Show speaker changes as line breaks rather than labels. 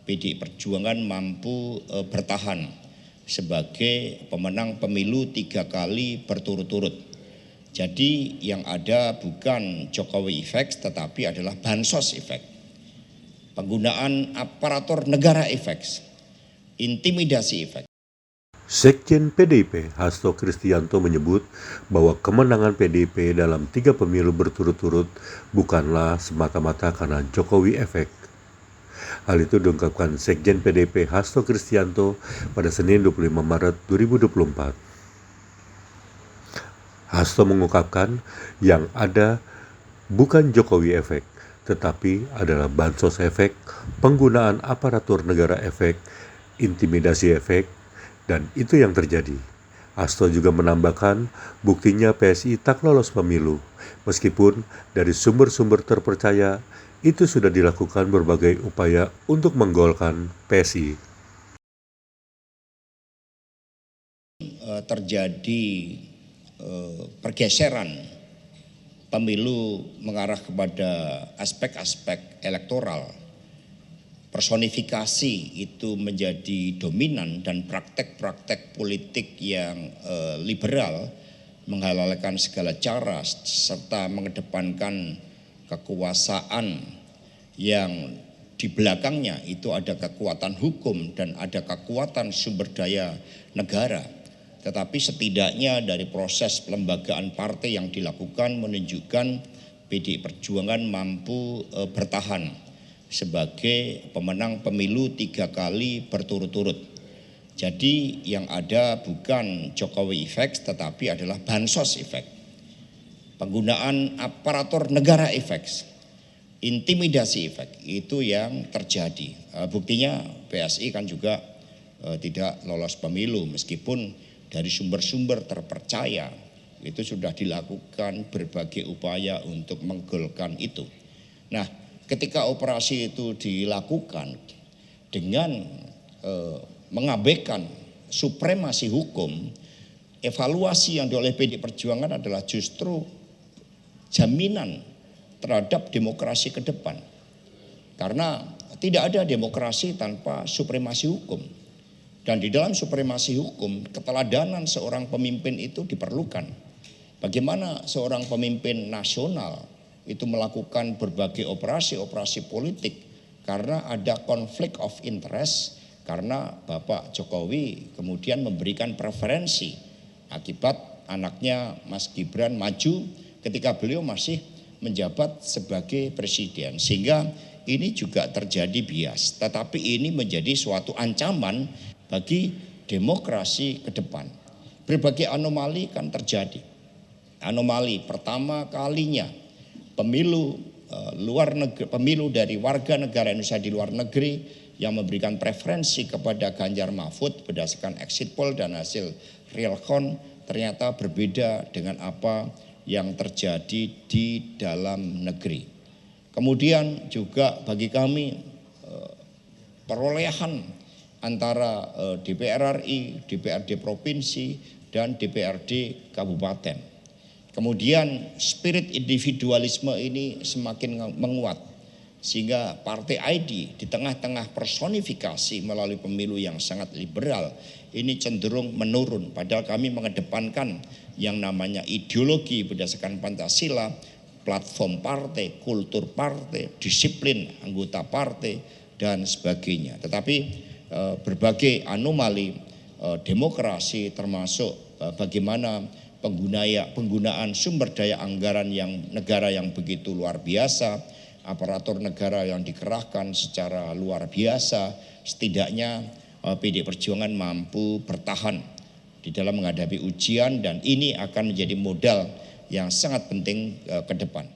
PDI Perjuangan mampu bertahan sebagai pemenang pemilu 3 kali berturut-turut. Jadi yang ada bukan Jokowi effect tetapi adalah bansos effect. Penggunaan aparatur negara effect, intimidasi effect.
Sekjen PDIP Hasto Kristianto menyebut bahwa kemenangan PDIP dalam 3 pemilu berturut-turut bukanlah semata-mata karena Jokowi efek. Hal itu diungkapkan Sekjen PDIP Hasto Kristianto pada Senin 25 Maret 2024. Hasto mengungkapkan yang ada bukan Jokowi efek, tetapi adalah bansos efek, penggunaan aparatur negara efek, intimidasi efek, dan itu yang terjadi. Hasto juga menambahkan buktinya PSI tak lolos pemilu, meskipun dari sumber-sumber terpercaya itu sudah dilakukan berbagai upaya untuk menggolkan PSI.
Terjadi pergeseran pemilu mengarah kepada aspek-aspek elektoral. Personifikasi itu menjadi dominan dan praktek-praktek politik yang liberal menghalalkan segala cara serta mengedepankan kekuasaan yang di belakangnya itu ada kekuatan hukum dan ada kekuatan sumber daya negara. Tetapi setidaknya dari proses pelembagaan partai yang dilakukan menunjukkan PDI Perjuangan mampu bertahan sebagai pemenang pemilu 3 kali berturut-turut. Jadi yang ada bukan Jokowi effect tetapi adalah bansos effect. Penggunaan aparatur negara effect, intimidasi effect itu yang terjadi. Buktinya PSI kan juga tidak lolos pemilu meskipun dari sumber-sumber terpercaya itu sudah dilakukan berbagai upaya untuk menggolkan itu. Nah, ketika operasi itu dilakukan dengan mengabaikan supremasi hukum, evaluasi yang oleh PDI Perjuangan adalah justru jaminan terhadap demokrasi ke depan. Karena tidak ada demokrasi tanpa supremasi hukum. Dan di dalam supremasi hukum, keteladanan seorang pemimpin itu diperlukan. Bagaimana seorang pemimpin nasional itu melakukan berbagai operasi politik karena ada konflik of interest, karena Bapak Jokowi kemudian memberikan preferensi akibat anaknya Mas Gibran maju ketika beliau masih menjabat sebagai presiden. Sehingga ini juga terjadi bias, tetapi ini menjadi suatu ancaman bagi demokrasi ke depan. Berbagai anomali kan terjadi. Anomali pertama kalinya pemilu pemilu dari warga negara Indonesia di luar negeri yang memberikan preferensi kepada Ganjar Mahfud berdasarkan exit poll dan hasil real count ternyata berbeda dengan apa yang terjadi di dalam negeri. Kemudian juga bagi kami perolehan antara DPR RI, DPRD provinsi dan DPRD kabupaten. Kemudian spirit individualisme ini semakin menguat sehingga Partai ID di tengah-tengah personifikasi melalui pemilu yang sangat liberal ini cenderung menurun. Padahal kami mengedepankan yang namanya ideologi berdasarkan Pancasila, platform partai, kultur partai, disiplin anggota partai dan sebagainya. Tetapi berbagai anomali demokrasi termasuk bagaimana penggunaan sumber daya anggaran yang negara yang begitu luar biasa, aparatur negara yang dikerahkan secara luar biasa, setidaknya PDI Perjuangan mampu bertahan di dalam menghadapi ujian dan ini akan menjadi modal yang sangat penting ke depan.